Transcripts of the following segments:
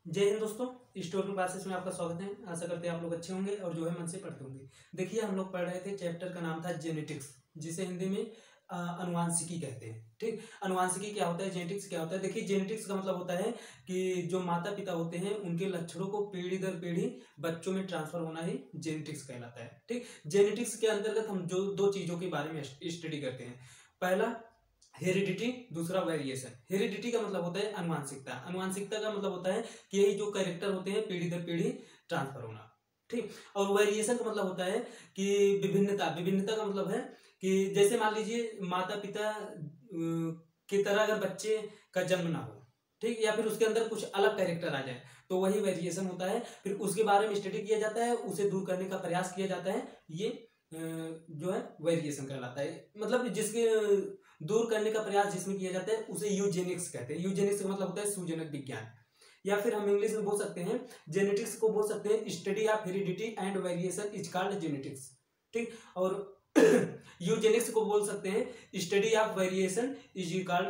जय हिंद दोस्तों। Historical classes में आपका स्वागत है। आशा करते हैं आप लोग अच्छे होंगे और जो है मन से पढ़ते होंगे। देखिए, हम लोग पढ़ रहे थे, चैप्टर का नाम था जेनेटिक्स, जिसे हिंदी में अनुवांशिकी कहते हैं। ठीक, अनुवांशिकी क्या होता है, जेनेटिक्स क्या होता है। देखिए, जेनेटिक्स का मतलब होता है कि जो माता पिता होते हैं उनके लक्षणों को पीढ़ी दर पीढ़ी बच्चों में ट्रांसफर होना ही जेनेटिक्स कहलाता है। ठीक, जेनेटिक्स के अंतर्गत हम जो दो चीजों के बारे में स्टडी करते हैं। पहला हेरिडिटी, दूसरा वेरिएशन। हेरिडिटी का मतलब होता है अनुवांशिकता। अनुवांशिकता का मतलब होता है कि यही जो कैरेक्टर होते हैं पीढ़ी दर पीढ़ी ट्रांसफर होना। ठीक, और वेरिएशन का मतलब होता है कि विभिन्नता। विभिन्नता का मतलब है कि जैसे मान लीजिए माता पिता की तरह अगर बच्चे का जन्म ना हो, ठीक, या फिर उसके अंदर कुछ अलग कैरेक्टर आ जाए, तो वही वेरिएशन होता है। फिर उसके बारे में स्टडी किया जाता है, उसे दूर करने का प्रयास किया जाता है। ये जो है वेरिएशन कहलाता है। मतलब जिसके दूर करने का प्रयास जिसमें किया जाता है उसे यूजेनिक्स कहते हैं। यूजेनिक्स का मतलब होता है सुजनक विज्ञान, या फिर हम इंग्लिश में बोल सकते हैं जेनेटिक्स को बोल सकते हैं study of heredity and variation is called genetics. ठीक, और यूजेनिक्स को बोल सकते हैं study of variation is called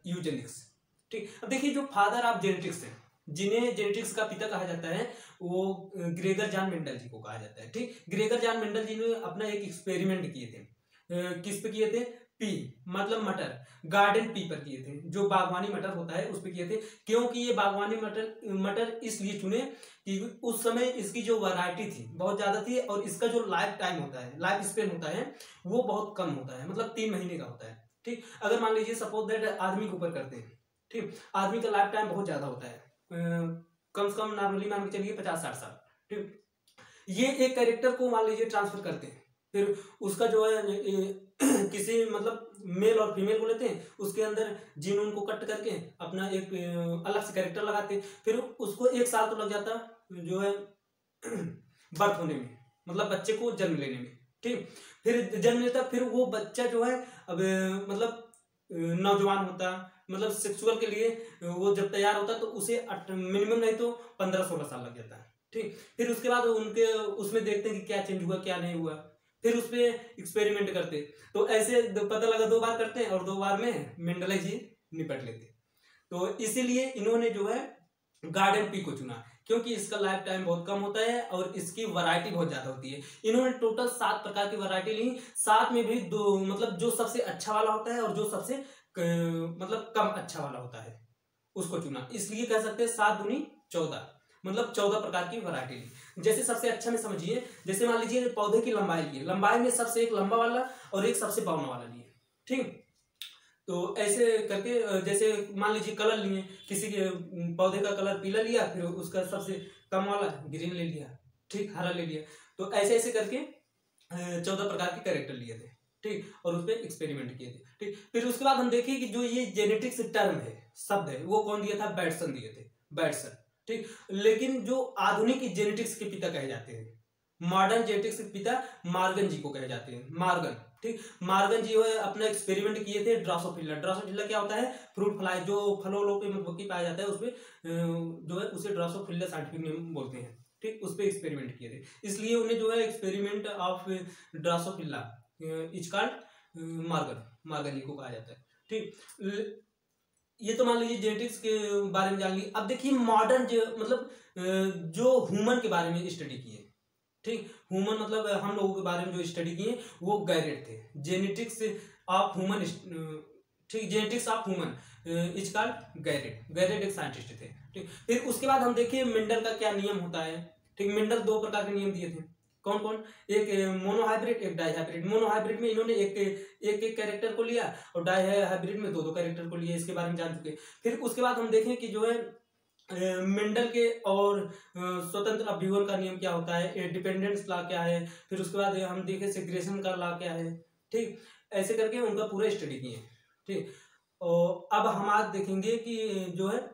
Eugenix. ठीक, अब देखिए, जो फादर ऑफ जेनेटिक्स है, जिन्हें जेनेटिक्स का पिता कहा जाता है, वो ग्रेगर जॉन मेंडल जी को कहा जाता है। ठीक, ग्रेगर जॉन मेंडल जी ने अपना एक एक्सपेरिमेंट किए थे। किस पे किए थे? पी मतलब मटर, गार्डन पी पर किए थे। जो बागवानी मटर होता है उस पे किए थे। क्योंकि ये बागवानी मटर मटर इसलिए चुने कि उस समय इसकी जो वैरायटी थी बहुत ज्यादा थी, और इसका जो लाइफ टाइम होता है, लाइफ स्पेन होता है, वो बहुत कम होता है, मतलब 3 महीने का होता है। ठीक, अगर मान लीजिए सपोज दैट आदमी के ऊपर करते हैं, ठीक, आदमी का लाइफ टाइम बहुत ज्यादा होता है, कम से कम नॉर्मली मान के चलिए 50-60 साल। ठीक, ये एक कैरेक्टर को मान लीजिए ट्रांसफर करते हैं, फिर उसका जो है किसी मतलब मेल और फीमेल को लेते हैं, उसके अंदर जीन उनको कट करके अपना एक अलग से कैरेक्टर लगाते हैं। फिर उसको 1 साल तो लग जाता जो है बर्थ होने में, मतलब बच्चे को जन्म लेने में। ठीक, फिर जन्म लेता, फिर वो बच्चा जो है अब मतलब नौजवान होता, मतलब सेक्सुअल के लिए वो जब तैयार होता तो उसे मिनिमम नहीं तो 15-16 साल लग जाता है। ठीक, फिर उसके बाद उनके उसमें देखते हैं कि क्या चेंज हुआ क्या नहीं हुआ, फिर उस पर एक्सपेरिमेंट करते। तो ऐसे पता लगा 2 बार करते हैं और 2 बार में मेंडल जी निपट लेते। तो इसीलिए इन्होंने जो है गार्डन पी को चुना, क्योंकि इसका लाइफ टाइम बहुत कम होता है और इसकी वैरायटी बहुत ज्यादा होती है। इन्होंने टोटल 7 प्रकार की वैरायटी ली, 7 में भी 2 मतलब जो सबसे अच्छा वाला होता है और जो सबसे मतलब कम अच्छा वाला होता है उसको चुना। इसलिए कह सकते हैं 7 दूनी 14, मतलब 14 प्रकार की वैरायटी ली। जैसे सबसे अच्छा में समझिए, जैसे मान लीजिए पौधे की लंबाई लिए, लंबाई में सबसे एक लंबा वाला और एक सबसे बावना वाला लिए। ठीक, तो ऐसे करके जैसे मान लीजिए कलर लिए, किसी के पौधे का कलर पीला लिया, फिर उसका सबसे कम वाला ग्रीन ले लिया, ठीक, हरा ले लिया। तो ऐसे ऐसे करके 14 प्रकार के कैरेक्टर लिए थे। ठीक, और उस पर एक्सपेरिमेंट किए थे। ठीक, फिर उसके बाद हम देखिए कि जो ये जेनेटिक्स टर्म है, शब्द है, वो कौन दिया था? बैटसन दिए थे, बैटसन। ठीक, लेकिन जो आधुनिक जेनेटिक्स के पिता कहे जाते हैं, मॉडर्न जेनेटिक्स के पिता मार्गन जी को कहे जाते हैं, मार्गन। ठीक, मार्गन जी है अपना एक्सपेरिमेंट किए थे ड्रासोफिला। ड्रासोफिला क्या होता है? फ्रूट फ्लाई, जो फलों पे मधुमक्खी पाया जाता है, उसपे जो है उसे ड्रासोफिला साइंटिफिक नेम बोलते हैं। ठीक, उस पर एक्सपेरिमेंट किए थे, इसलिए उन्हें जो है experiment of Drosophila is called Morgan, Morgan ji को कहा जाता है। ठीक, ये तो मान लीजिए जेनेटिक्स के बारे में जान ली। अब देखिए मॉडर्न मतलब जो ह्यूमन के बारे में स्टडी किए। ठीक, ह्यूमन मतलब हम लोगों के बारे में जो स्टडी किए वो गैरेट थे, जेनेटिक्स ऑफ ह्यूमन। ठीक, genetics of human is called Garrett. Garrett एक साइंटिस्ट थे। ठीक, फिर उसके बाद हम देखिए मेंडल का क्या नियम होता है। ठीक, मेंडल 2 प्रकार के नियम दिए थे। कौन कौन? एक मोनोहाइब्रिड, एक डाइहाइब्रिड। मोनोहाइब्रिड में इन्होंने एक कैरेक्टर को लिया, और डाइहाइब्रिड में 2 कैरेक्टर को लिया। इसके बारे में जान चुके। फिर उसके बाद हम देखें कि जो है मेंडल के और स्वतंत्र अभिवन का नियम क्या होता है, डिपेंडेंस लॉ क्या है, फिर उसके बाद हम देखें सेग्रेगेशन का लॉ क्या है। ठीक, ऐसे करके उनका पूरा स्टडी किए। ठीक, और अब हम आज देखेंगे कि जो है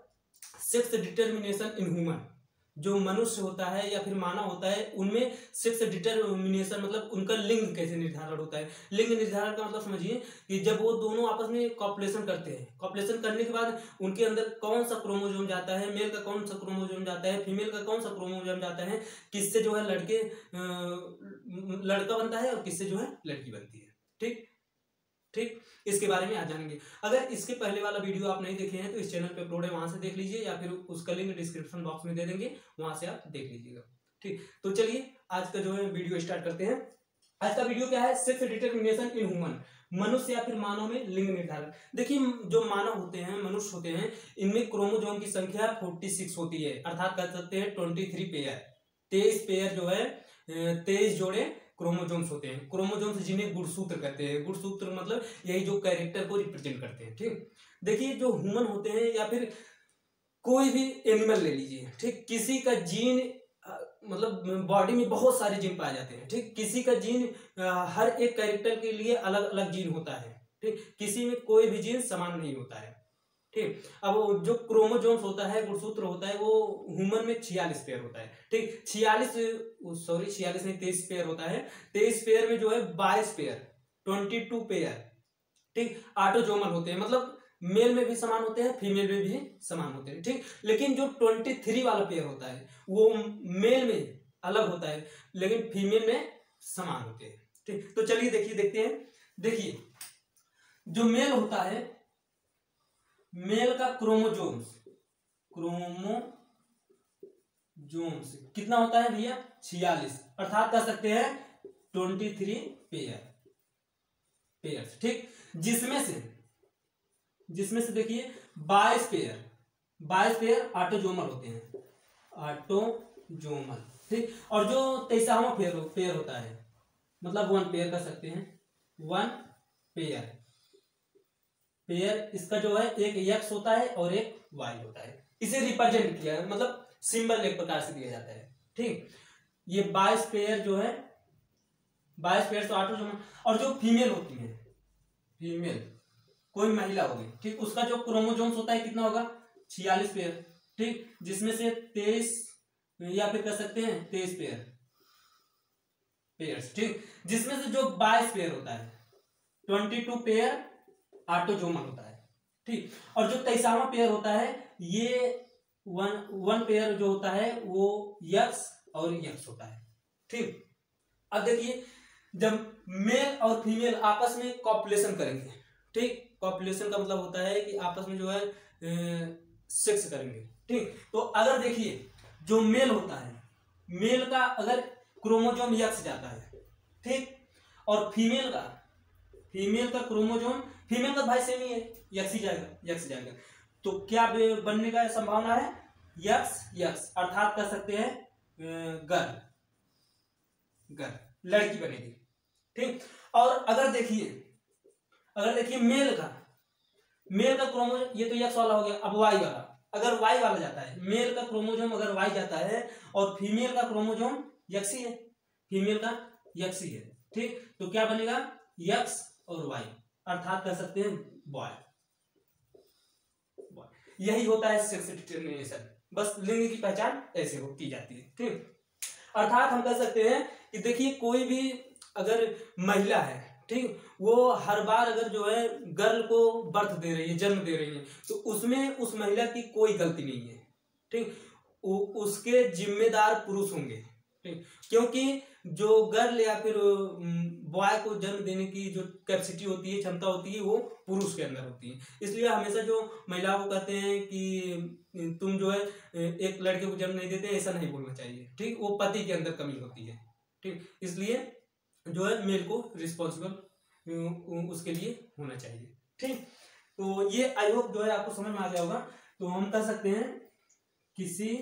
सेक्स डिटर्मिनेशन इन ह्यूमन, जो मनुष्य होता है या फिर मानव होता है, उनमें सेक्स डिटर्मिनेशन मतलब उनका लिंग कैसे निर्धारण होता है। लिंग निर्धारण का मतलब समझिए कि जब वो दोनों आपस में कॉपुलेशन करते हैं, कॉपुलेशन करने के बाद उनके अंदर कौन सा क्रोमोसोम जाता है, मेल का कौन सा क्रोमोसोम जाता है, फीमेल का कौन सा क्रोमोसोम जाता है, किससे जो है लड़का बनता है और किससे जो है लड़की बनती है। ठीक, ठीक, इसके बारे में आज जानेंगे। अगर इसके पहले वाला वीडियो आप नहीं देखे हैं तो इस चैनल पे अपलोड है, वहां से देख लीजिए, या फिर उसका लिंक डिस्क्रिप्शन बॉक्स में दे देंगे, वहां से आप देख लीजिएगा। ठीक, तो चलिए आज का जो है वीडियो स्टार्ट करते हैं। आज का वीडियो क्या है, सेक्स डिटरमिनेशन इन ह्यूमन, मनुष्य या फिर मानव में लिंग निर्धारण। देखिए जो मानव होते हैं, मनुष्य होते हैं, इनमें क्रोमोसोम की संख्या 46 होती है, अर्थात कह सकते हैं 23 पेयर, 23 पेयर जो है 23 जोड़े क्रोमोसोम्स होते हैं। क्रोमोसोम्स जिन्हें गुणसूत्र कहते हैं, गुणसूत्र मतलब यही जो कैरेक्टर को रिप्रेजेंट करते हैं। ठीक, देखिए जो ह्यूमन होते हैं या फिर कोई भी एनिमल ले लीजिए, ठीक, किसी का जीन मतलब बॉडी में बहुत सारे जीन पाए जाते हैं। ठीक, किसी का जीन हर एक कैरेक्टर के लिए अलग अलग जीन होता है। ठीक, किसी में कोई भी जीन समान नहीं होता है। ठीक, अब जो क्रोमोसोम्स होता है, गुणसूत्र होता है, वो ह्यूमन में 46 पेयर होता है। ठीक, 46 नहीं 23 पेयर होता है। 23 पेयर में जो है 22 पेयर 22 पेयर ठीक ऑटोजोमल होते हैं, मतलब मेल में भी समान होते हैं, फीमेल में भी समान होते हैं। ठीक, लेकिन जो 23 वाला पेयर होता है वो मेल में अलग होता है लेकिन फीमेल में समान होते हैं। ठीक, तो चलिए देखते हैं। देखिए जो मेल होता है, मेल का क्रोमोसोम्स क्रोमोसोम्स कितना होता है भैया, 46, अर्थात कह सकते हैं 23 पेयर्स। ठीक, जिसमें से देखिए 22 पेयर ऑटोजोमल होते हैं, ऑटोजोमल। ठीक, और जो 23वां पेयर होता है, मतलब 1 पेयर कह सकते हैं, 1 पेयर इसका जो है एक एक्स होता है और एक वाई होता है। इसे रिप्रेजेंट किया है, मतलब सिंबल एक प्रकार से दिया जाता है। ठीक, ये 22 पेयर जो है, 22 पेयर तो ऑटोजोमल। और जो फीमेल होती है, फीमेल कोई महिला होगी, ठीक, उसका जो क्रोमोसोम्स होता है कितना होगा, 46 पेयर। ठीक, जिसमें से 23 या फिर कह सकते हैं 23 पेयर्स। ठीक, जिसमें से जो 22 पेयर होता है, 22 पेयर ऑटोजोमल होता है। ठीक, और जो 23वां पेयर होता है, ये वन पेयर जो होता है वो यक्स और यक्स होता है। ठीक, अब देखिए जब मेल और फीमेल आपस में कॉपुलेशन करेंगे, ठीक, कॉपुलेशन का मतलब होता है कि आपस में जो है सेक्स करेंगे। ठीक, तो अगर देखिए जो मेल होता है, मेल का अगर क्रोमोसोम यक्स जाता है, ठीक, और फीमेल का क्रोमोसोम, फीमेल का भाई सेम ही है, यक्स ही जाएगा, तो क्या बनने का संभावना है, यक्स, अर्थात कह सकते हैं गर्ल लड़की बनेगी। ठीक, और अगर देखिए मेल का क्रोमोसोम, ये तो यक्स वाला हो गया, अब वाई वाला, अगर वाई वाला जाता है, मेल का क्रोमोसोम अगर वाई जाता है और फीमेल का क्रोमोसोम यक्स ही है, फीमेल का यक्स ही है। ठीक, तो क्या बनेगा, यक्स और वाई, अर्थात कह सकते हैं बॉय। यही होता है सेक्स डिटरमिनेशन, बस लिंग की पहचान ऐसे की जाती है। ठीक, अर्थात हम कह सकते हैं कि देखिए कोई भी अगर महिला है, ठीक, वो हर बार अगर जो है गर्ल को बर्थ दे रही है, जन्म दे रही है, तो उसमें उस महिला की कोई गलती नहीं है। ठीक, उसके जिम्मेदार पुरुष होंगे। ठीक, क्योंकि जो गर्ल या फिर बॉय को जन्म देने की जो कैपेसिटी होती है, क्षमता होती है, वो पुरुष के अंदर होती है। इसलिए हमेशा जो महिलाओं को कहते हैं कि तुम जो है एक लड़के को जन्म नहीं देते, ऐसा नहीं बोलना चाहिए। ठीक, वो पति के अंदर कमी होती है। ठीक, इसलिए जो है मेल को रिस्पॉन्सिबल उसके लिए होना चाहिए। ठीक, तो ये आई होप जो है आपको समझ में आ गया होगा। तो हम कह सकते हैं किसी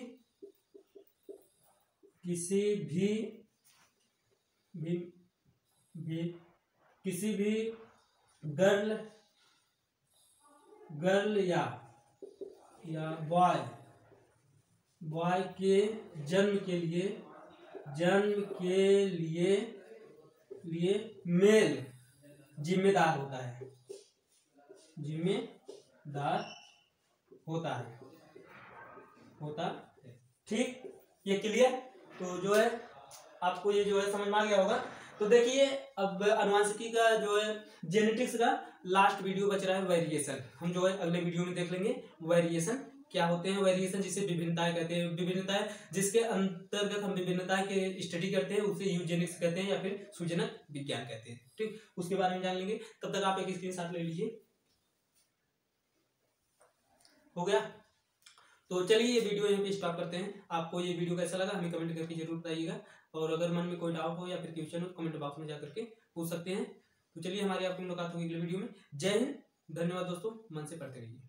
भी गर्ल या बॉय के जन्म के लिए मेल जिम्मेदार होता है। ठीक, ये क्लियर। तो जो है आपको ये जो है समझ में आ गया होगा। तो देखिए अब अनुवांशिकी का जो है जेनेटिक्स का लास्ट वीडियो बच रहा है, वेरिएशन। हम जो है अगले वीडियो में देख लेंगे वेरिएशन क्या होते हैं? वेरिएशन जिसे विभिन्नताएं कहते हैं, विभिन्नताएं जिसके अंतर्गत हम विभिन्नताएं के स्टडी करते हैं उसे यूजेनिक्स कहते हैं या फिर सूचनक विज्ञान कहते हैं। ठीक, उसके बारे में जान लेंगे। तब तक आप एक स्क्रीनशॉट ले लीजिए। हो गया? तो चलिए ये वीडियो यहीं पे स्टॉप करते हैं। आपको ये वीडियो कैसा लगा हमें कमेंट करके जरूर बताइएगा, और अगर मन में कोई डाउट हो या फिर क्वेश्चन हो कमेंट बॉक्स में जाकर के पूछ सकते हैं। तो चलिए हमारी आपकी मुलाकात होगी अगले वीडियो में। जय हिंद, धन्यवाद दोस्तों, मन से पढ़ते रहिए।